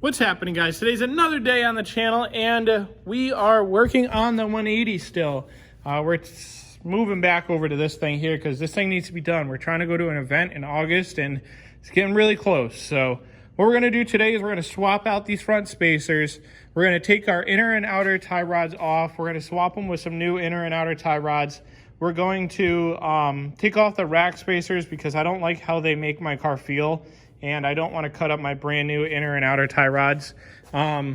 What's happening, guys? Today's another day on the channel, and we are working on the 180 still. We're moving back over to this thing here because this thing needs to be done. We're trying to go to an event in August, and it's getting really close. So what we're going to do today is we're going to swap out these front spacers. We're going to take our inner and outer tie rods off. We're going to swap them with some new inner and outer tie rods. We're going to take off the rack spacers because I don't like how they make my car feel, and I don't want to cut up my brand new inner and outer tie rods. I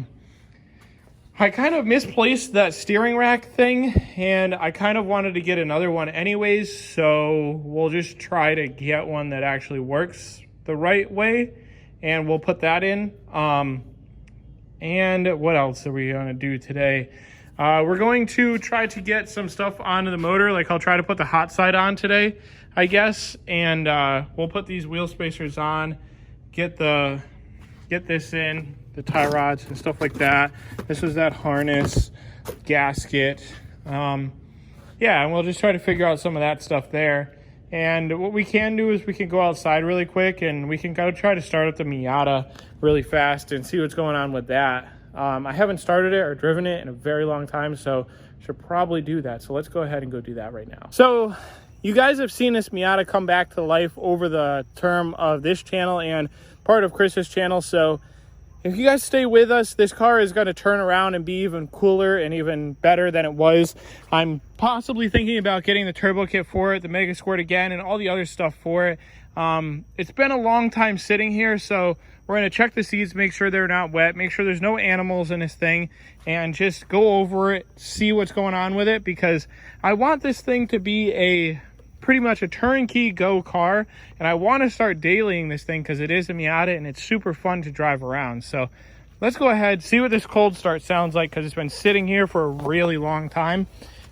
kind of misplaced that steering rack thing, and I kind of wanted to get another one anyways, so we'll just try to get one that actually works the right way, and we'll put that in. And what else are we going to do today? We're going to try to get some stuff onto the motor. Like, I'll try to put the hot side on today, I guess, and we'll put these wheel spacers on, get this in, the tie rods and stuff like that. This was that harness, gasket. Yeah, and we'll just try to figure out some of that stuff there. And what we can do is we can go outside really quick and we can go try to start up the Miata really fast and see what's going on with that. I haven't started it or driven it in a very long time, so should probably do that. So let's go ahead and go do that right now. So you guys have seen this Miata come back to life over the term of this channel and part of Chris's channel. So if you guys stay with us, this car is going to turn around and be even cooler and even better than it was. I'm possibly thinking about getting the turbo kit for it, the Mega Squirt again, and all the other stuff for it. It's been a long time sitting here, so we're going to check the seats, make sure they're not wet, make sure there's no animals in this thing, and just go over it, see what's going on with it, because I want this thing to be pretty much a turnkey go car, and I want to start dailying this thing because it is a Miata and it's super fun to drive around. So let's go ahead, see what this cold start sounds like, because it's been sitting here for a really long time,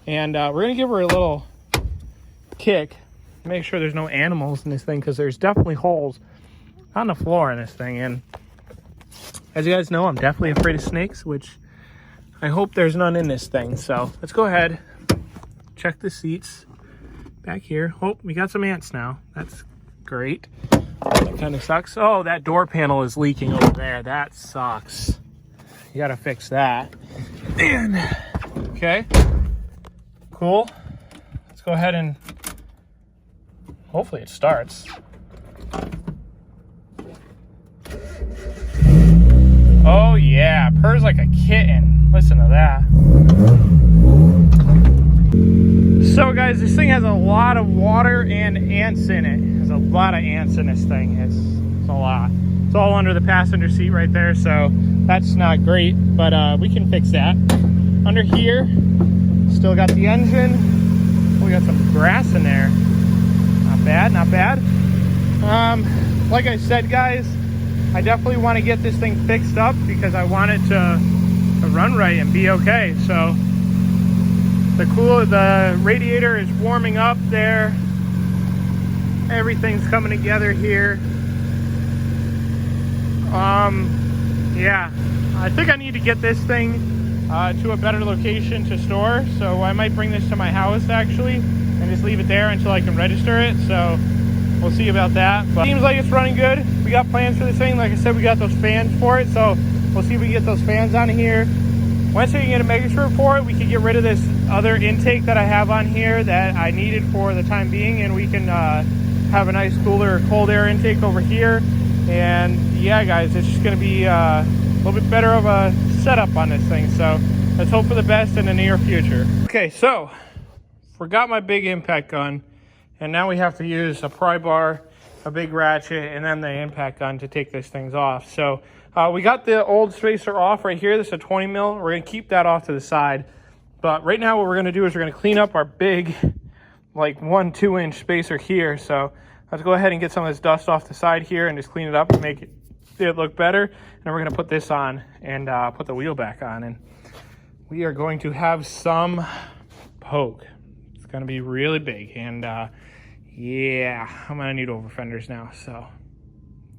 and we're going to give her a little kick, make sure there's no animals in this thing, because there's definitely holes on the floor in this thing. And as you guys know, I'm definitely afraid of snakes, which I hope there's none in this thing. So let's go ahead, check the seats back here. Oh, we got some ants now. That's great. That kind of sucks. Oh, that door panel is leaking over there. That sucks. You gotta fix that. And okay, cool. Let's go ahead and hopefully it starts. Oh yeah, purrs like a kitten. Listen to that. So guys, this thing has a lot of water and ants in it. There's a lot of ants in this thing. It's a lot. It's all under the passenger seat right there, so that's not great, but we can fix that. Under here, still got the engine. We got some grass in there. Not bad, not bad. Like I said, guys, I definitely want to get this thing fixed up because I want it to run right and be okay. So the radiator is warming up there. Everything's coming together here. Yeah, I think I need to get this thing to a better location to store. So I might bring this to my house actually and just leave it there until I can register it. So we'll see about that. But seems like it's running good. We got plans for this thing. Like I said, we got those fans for it. So we'll see if we can get those fans on here. Once we can get a Mega Squirt for it, we can get rid of this other intake that I have on here that I needed for the time being, and we can have a nice cooler cold air intake over here. And yeah, guys, it's just going to be a little bit better of a setup on this thing. So let's hope for the best in the near future. Okay, so forgot my big impact gun, and now we have to use a pry bar, a big ratchet, and then the impact gun to take these things off. So we got the old spacer off right here. This is a 20 mil. We're going to keep that off to the side. But right now what we're going to do is we're going to clean up our big, like 1-2 inch spacer here. So let's go ahead and get some of this dust off the side here and just clean it up and make it look better. And then we're going to put this on and put the wheel back on. And we are going to have some poke. It's going to be really big. And yeah, I'm going to need over fenders now. So,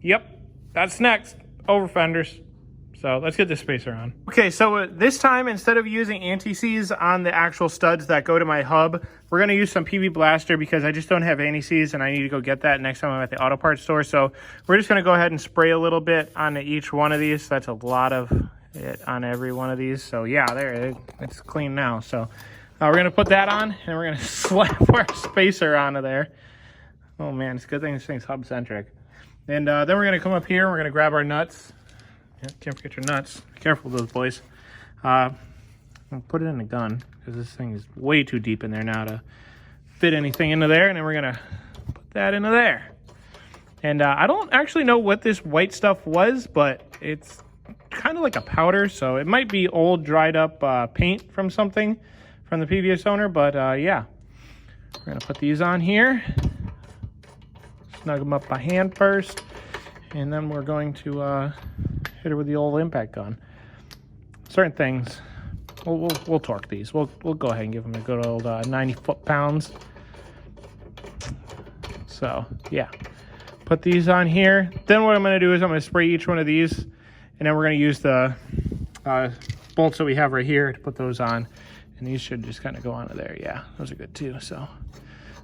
yep, that's next. Over fenders. So let's get this spacer on. Okay, so this time, instead of using anti-seize on the actual studs that go to my hub, we're going to use some PB Blaster because I just don't have anti-seize and I need to go get that next time I'm at the auto parts store. So we're just going to go ahead and spray a little bit on each one of these. That's a lot of it on every one of these. So yeah, there, it's clean now. So we're going to put that on and we're going to slap our spacer onto there. Oh man, it's a good thing this thing's hub-centric. And then we're going to come up here and we're going to grab our nuts. Yeah, can't forget your nuts. Be careful with those boys. I'll put it in the gun because this thing is way too deep in there now to fit anything into there. And then we're going to put that into there. And I don't actually know what this white stuff was, but it's kind of like a powder. So it might be old dried up paint from something from the previous owner. But yeah, we're going to put these on here. Snug them up by hand first. And then we're going to hit her with the old impact gun. Certain things, we'll torque these. We'll go ahead and give them a good old 90 foot-pounds. So yeah, put these on here. Then what I'm going to do is I'm going to spray each one of these, and then we're going to use the bolts that we have right here to put those on. And these should just kind of go onto there. Yeah, those are good too. So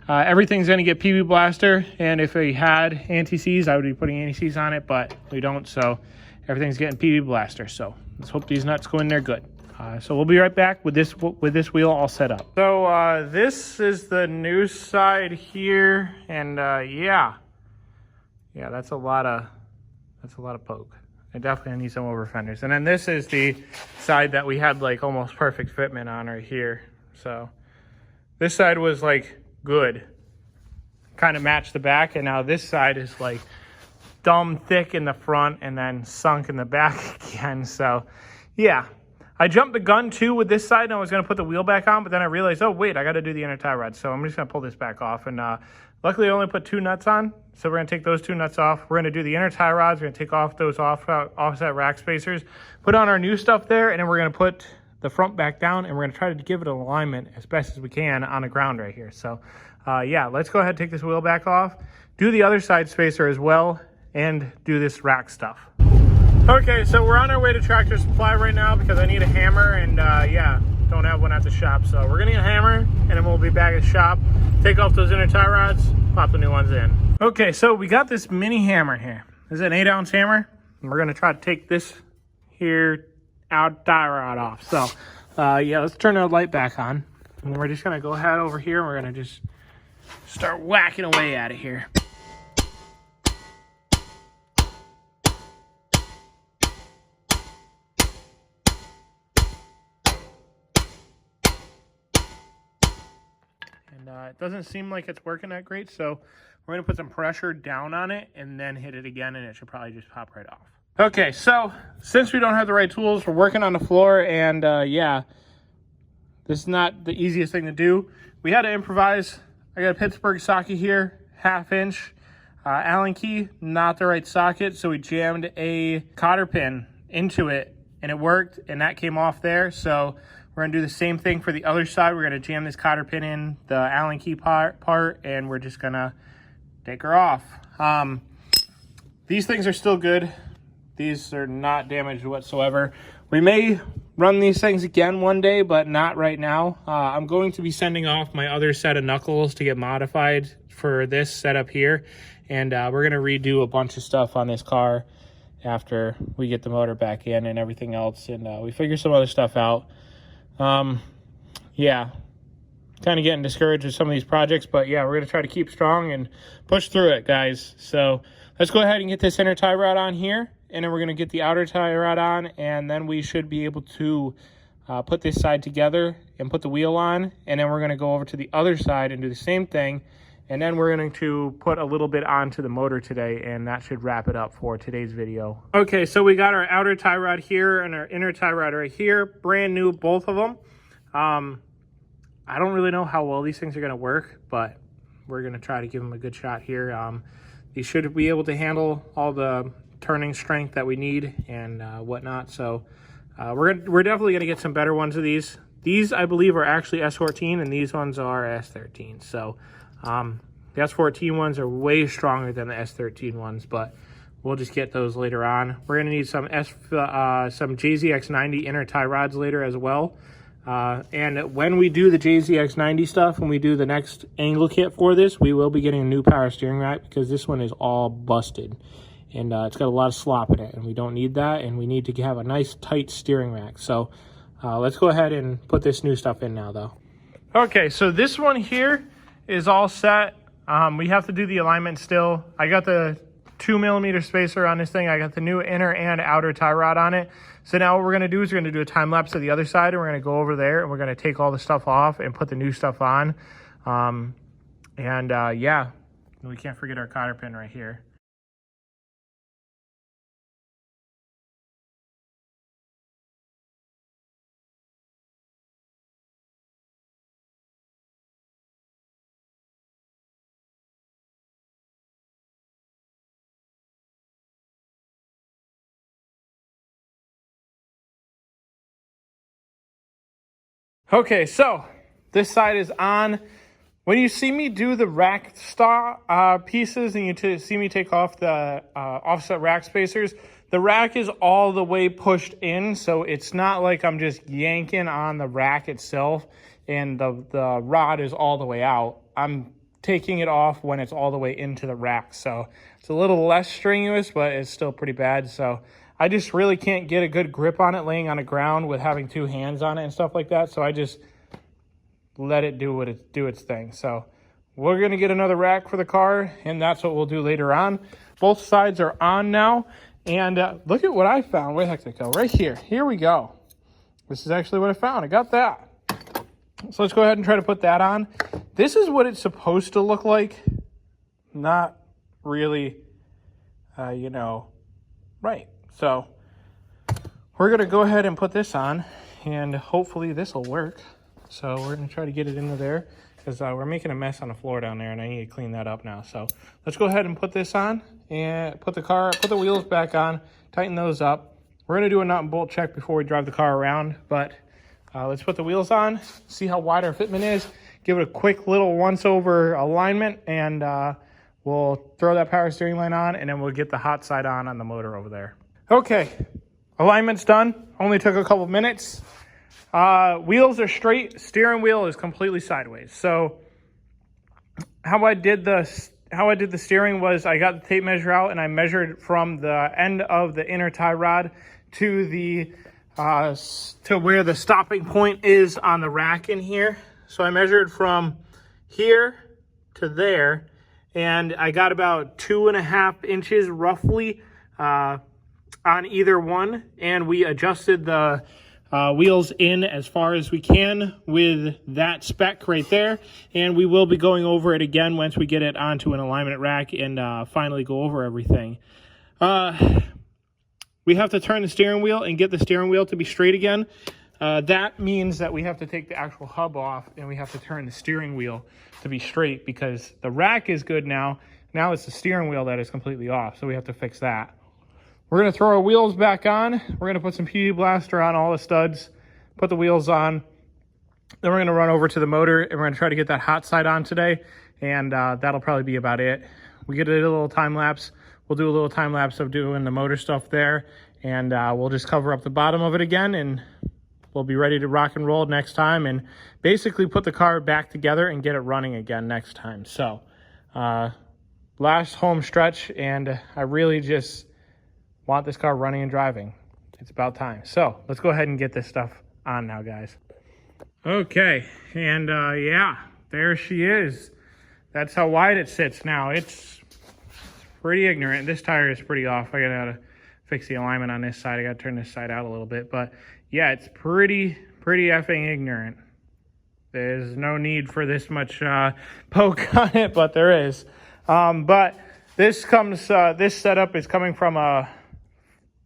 everything's going to get PB Blaster, and if we had anti-seize, I would be putting anti-seize on it, but we don't, so everything's getting PB Blaster. So let's hope these nuts go in there good. So we'll be right back with this wheel all set up. So this is the new side here, and yeah, that's a lot of poke. I definitely need some over fenders. And then this is the side that we had like almost perfect fitment on right here. So this side was like good, kind of matched the back, and now this side is like dumb thick in the front and then sunk in the back again. So yeah, I jumped the gun too with this side, and I was going to put the wheel back on, but then I realized, oh wait, I got to do the inner tie rod. So I'm just going to pull this back off, and luckily I only put 2 nuts on, so we're going to take those 2 nuts off. We're going to do the inner tie rods. We're going to take off those offset rack spacers, put on our new stuff there, and then we're going to put the front back down, and we're going to try to give it an alignment as best as we can on the ground right here. So yeah, let's go ahead and take this wheel back off, do the other side spacer as well, and do this rack stuff. Okay, so we're on our way to Tractor Supply right now because I need a hammer, and yeah, don't have one at the shop. So we're gonna need a hammer, and then we'll be back at the shop, take off those inner tie rods, pop the new ones in. Okay, so we got this mini hammer here. This is an 8-ounce hammer, and we're gonna try to take this here out tie rod off. So yeah, let's turn the light back on, and we're just gonna go ahead over here, and we're gonna just start whacking away at it here. And it doesn't seem like it's working that great, so we're gonna put some pressure down on it and then hit it again, and it should probably just pop right off. Okay, so since we don't have the right tools, we're working on the floor, and yeah, this is not the easiest thing to do. We had to improvise. I got a Pittsburgh socket here, 1/2 inch. Allen key, not the right socket, so we jammed a cotter pin into it, and it worked, and that came off there. So we're gonna do the same thing for the other side. We're gonna jam this cotter pin in the Allen key part, and we're just gonna take her off. These things are still good. These are not damaged whatsoever. We may run these things again one day, but not right now. I'm going to be sending off my other set of knuckles to get modified for this setup here. And we're gonna redo a bunch of stuff on this car after we get the motor back in and everything else. And we figure some other stuff out. Yeah, kind of getting discouraged with some of these projects, but yeah, we're gonna try to keep strong and push through it, guys. So let's go ahead and get this inner tie rod on here, and then we're gonna get the outer tie rod on, and then we should be able to put this side together and put the wheel on, and then we're gonna go over to the other side and do the same thing, and then we're going to put a little bit onto the motor today, and that should wrap it up for today's video. Okay, so we got our outer tie rod here and our inner tie rod right here, brand new, both of them. I don't really know how well these things are gonna work, but we're gonna try to give them a good shot here. These should be able to handle all the turning strength that we need and whatnot. So we're definitely gonna get some better ones of these. These, I believe, are actually S14, and these ones are S13. So the S14 ones are way stronger than the S13 ones, but we'll just get those later on. We're going to need some JZX90 inner tie rods later as well. And when we do the JZX90 stuff, when we do the next angle kit for this, we will be getting a new power steering rack because this one is all busted. And it's got a lot of slop in it, and we don't need that, and we need to have a nice tight steering rack. So let's go ahead and put this new stuff in now, though. Okay, so this one here is all set. We have to do the alignment still. I got the 2mm spacer on this thing. I got the new inner and outer tie rod on it. So now what we're going to do is we're going to do a time lapse of the other side, and we're going to go over there, and we're going to take all the stuff off and put the new stuff on. Yeah, we can't forget our cotter pin right here. Okay, so this side is on. When you see me do the rack pieces and you see me take off the offset rack spacers, the rack is all the way pushed in, so it's not like I'm just yanking on the rack itself and the rod is all the way out. I'm taking it off when it's all the way into the rack, so it's a little less strenuous, but it's still pretty bad. So I just really can't get a good grip on it laying on the ground with having two hands on it and stuff like that. So I just let it do its thing. So we're going to get another rack for the car, and that's what we'll do later on. Both sides are on now. And look at what I found. Where the heck did it go? Right here. Here we go. This is actually what I found. I got that. So let's go ahead and try to put that on. This is what it's supposed to look like. Not really, right. So we're going to go ahead and put this on, and hopefully this will work. So we're going to try to get it into there because we're making a mess on the floor down there, and I need to clean that up now. So let's go ahead and put this on and put the wheels back on, tighten those up. We're going to do a nut and bolt check before we drive the car around, but let's put the wheels on, see how wide our fitment is, give it a quick little once-over alignment, and we'll throw that power steering line on, and then we'll get the hot side on the motor over there. Okay, alignment's done. Only took a couple minutes. Wheels are straight. Steering wheel is completely sideways. So how I did the steering was I got the tape measure out and I measured from the end of the inner tie rod to the to where the stopping point is on the rack in here. So I measured from here to there, and I got about 2.5 inches roughly on either one, and we adjusted the wheels in as far as we can with that spec right there, and we will be going over it again once we get it onto an alignment rack and finally go over everything. We have to turn the steering wheel and get the steering wheel to be straight again. That means that we have to take the actual hub off and we have to turn the steering wheel to be straight because the rack is good now. Now it's the steering wheel that is completely off, so we have to fix that. We're going to throw our wheels back on. We're going to put some PB Blaster on all the studs, put the wheels on. Then we're going to run over to the motor, and we're going to try to get that hot side on today, and that'll probably be about it. We get a little time lapse. We'll do a little time lapse of doing the motor stuff there, and we'll just cover up the bottom of it again, and we'll be ready to rock and roll next time and basically put the car back together and get it running again next time. So last home stretch, and I really just want this car running and driving. It's about time. So let's go ahead and get this stuff on now, guys. Okay, and yeah, there she is. That's how wide it sits now. It's pretty ignorant. This tire is pretty off. I gotta fix the alignment on this side. I gotta turn this side out a little bit, but yeah, it's pretty effing ignorant. There's no need for this much poke on it, but there is. But this setup is coming from a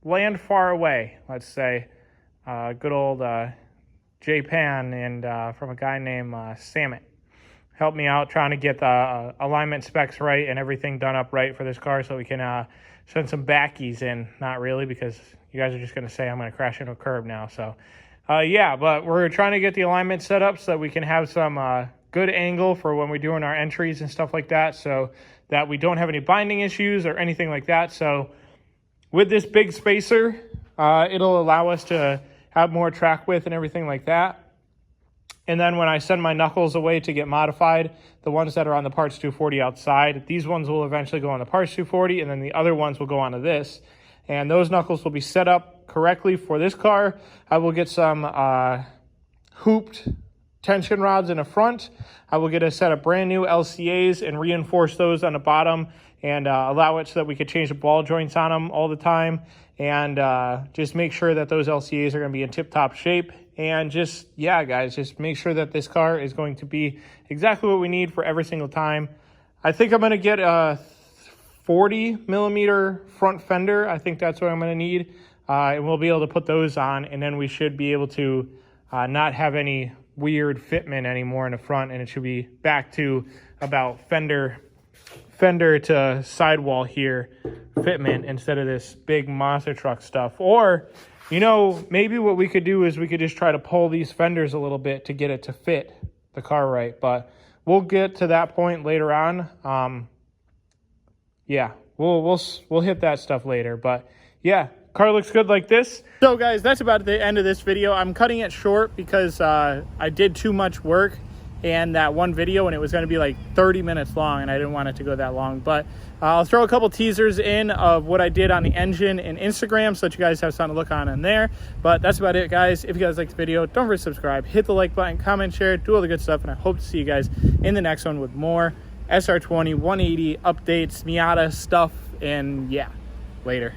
land far away, let's say. Good old Japan, and from a guy named Samet. Helped me out trying to get the alignment specs right and everything done up right for this car so we can send some backies in. Not really, because you guys are just going to say I'm going to crash into a curb now. So, yeah, but we're trying to get the alignment set up so that we can have some good angle for when we're doing our entries and stuff like that, so that we don't have any binding issues or anything like that. So with this big spacer, it'll allow us to have more track width and everything like that. And then when I send my knuckles away to get modified, the ones that are on the Parts 240 outside, these ones will eventually go on the Parts 240, and then the other ones will go onto this. And those knuckles will be set up correctly for this car. I will get some hooped tension rods in the front. I will get a set of brand new LCAs and reinforce those on the bottom and allow it so that we could change the ball joints on them all the time, and just make sure that those LCAs are going to be in tip-top shape. And just, yeah, guys, just make sure that this car is going to be exactly what we need for every single time. I think I'm going to get a 40 millimeter front fender. I think that's what I'm going to need. And we'll be able to put those on, and then we should be able to not have any weird fitment anymore in the front, and it should be back to about fender to sidewall here fitment instead of this big monster truck stuff. Or, you know, maybe what we could do is we could just try to pull these fenders a little bit to get it to fit the car right. But we'll get to that point later on. Yeah, we'll hit that stuff later. But yeah, car looks good like this. So guys, that's about the end of this video. I'm cutting it short because I did too much work and that one video, and it was going to be like 30 minutes long, and I didn't want it to go that long. But I'll throw a couple teasers in of what I did on the engine and Instagram so that you guys have something to look on in there. But that's about it, guys. If you guys liked the video, don't forget to subscribe, hit the like button, comment, share, do all the good stuff, and I hope to see you guys in the next one with more SR20 180 updates, Miata stuff, and yeah, later.